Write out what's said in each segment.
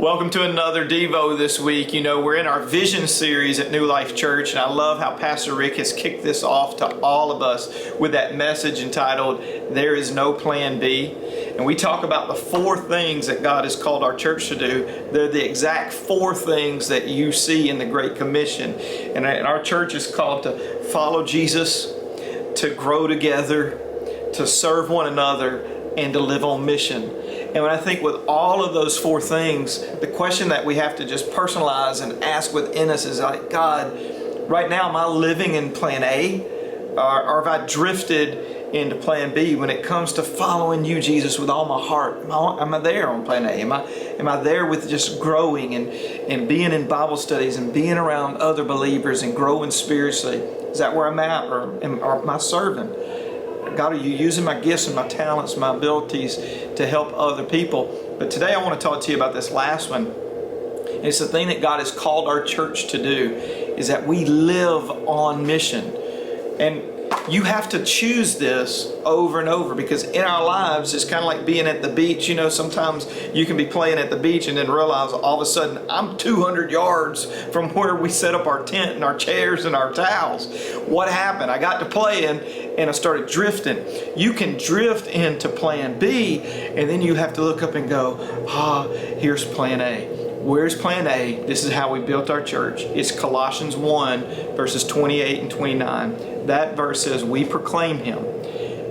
Welcome to another Devo this week. You know, we're in our vision series at New Life Church, and I love how Pastor Rick has kicked this off to all of us with that message entitled, There is No Plan B. And we talk about the four things that God has called our church to do. They're the exact four things that you see in the Great Commission. And our church is called to follow Jesus, to grow together, to serve one another, and to live on mission. And when I think with all of those four things, the question that we have to just personalize and ask within us is like, God, right now am I living in plan A? Or have I drifted into plan B when it comes to following you, Jesus, with all my heart? Am I there on plan A? Am I there with just growing and being in Bible studies and being around other believers and growing spiritually? Is that where I'm at, or am I serving? God, are you using my gifts and my talents, my abilities to help other people? But today I want to talk to you about this last one. And it's the thing that God has called our church to do, is that we live on mission. And you have to choose this over and over, because in our lives it's kind of like being at the beach. You know, sometimes you can be playing at the beach and then realize all of a sudden I'm 200 yards from where we set up our tent and our chairs and our towels. What happened? I got to playing and I started drifting. You can drift into plan B, and then you have to look up and go, here's plan A. Where's plan A? This is how we built our church. It's Colossians 1 verses 28 and 29. That verse says, we proclaim him,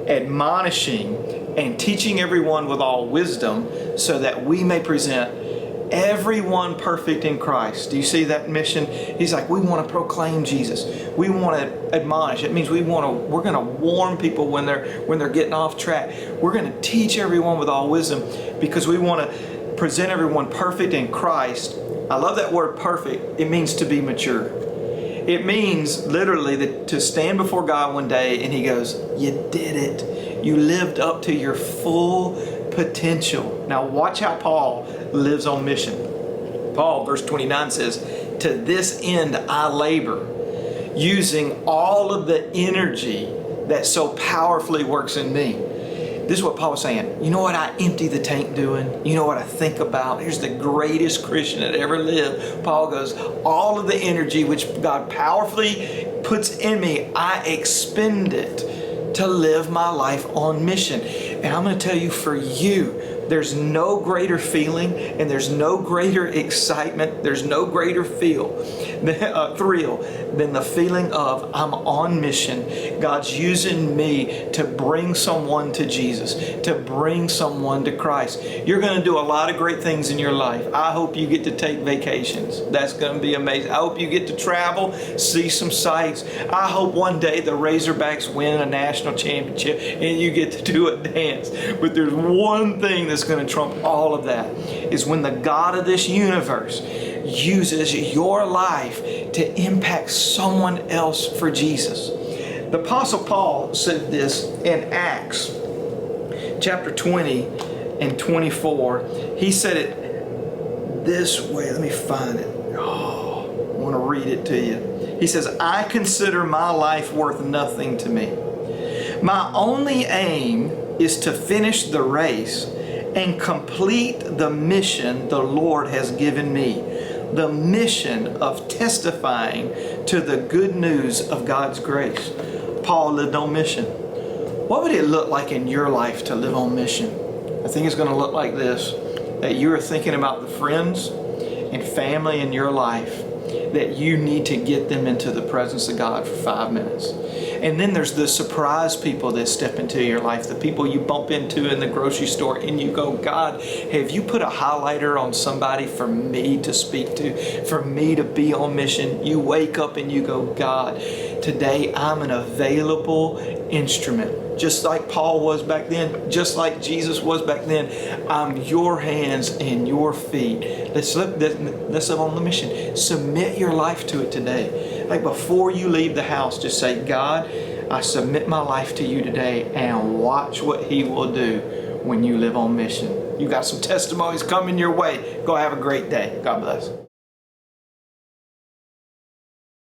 admonishing and teaching everyone with all wisdom, so that we may present everyone perfect in Christ. Do you see that mission? He's like, we want to proclaim Jesus. We want to admonish. It means we're going to warn people when they're getting off track. We're going to teach everyone with all wisdom, because we want to present everyone perfect in Christ. I love that word perfect. It means to be mature. It means literally that to stand before God one day and he goes, you did it. You lived up to your full potential. Now watch how Paul lives on mission. Paul, verse 29 says, to this end I labor, using all of the energy that so powerfully works in me. This is what Paul was saying. You know what I empty the tank doing? You know what I think about? Here's the greatest Christian that ever lived. Paul goes, all of the energy which God powerfully puts in me, I expend it to live my life on mission. And I'm going to tell you, for you, there's no greater feeling, and there's no greater excitement, there's no greater thrill than the feeling of I'm on mission. God's using me to bring someone to Jesus, to bring someone to Christ. You're going to do a lot of great things in your life. I hope you get to take vacations. That's going to be amazing. I hope you get to travel, see some sights. I hope one day the Razorbacks win a national championship and you get to do a dance. But there's one thing that's going to trump all of that, is when the God of this universe uses your life to impact someone else for Jesus. The Apostle Paul said this in Acts chapter 20 and 24. He said it this way. Let me find it. I want to read it to you. He says, I consider my life worth nothing to me. My only aim is to finish the race and complete the mission the Lord has given me. The mission of testifying to the good news of God's grace. Paul lived on mission. What would it look like in your life to live on mission? I think it's going to look like this. That you are thinking about the friends and family in your life that you need to get them into the presence of God for 5 minutes. And then there's the surprise people that step into your life, the people you bump into in the grocery store, and you go, God, have you put a highlighter on somebody for me to speak to, for me to be on mission? You wake up and you go, God, today I'm an available instrument. Just like Paul was back then, just like Jesus was back then, I'm your hands and your feet. Let's live on the mission. Submit your life to it today. Like before you leave the house, just say, God, I submit my life to you today, and watch what he will do when you live on mission. You got some testimonies coming your way. Go have a great day. God bless.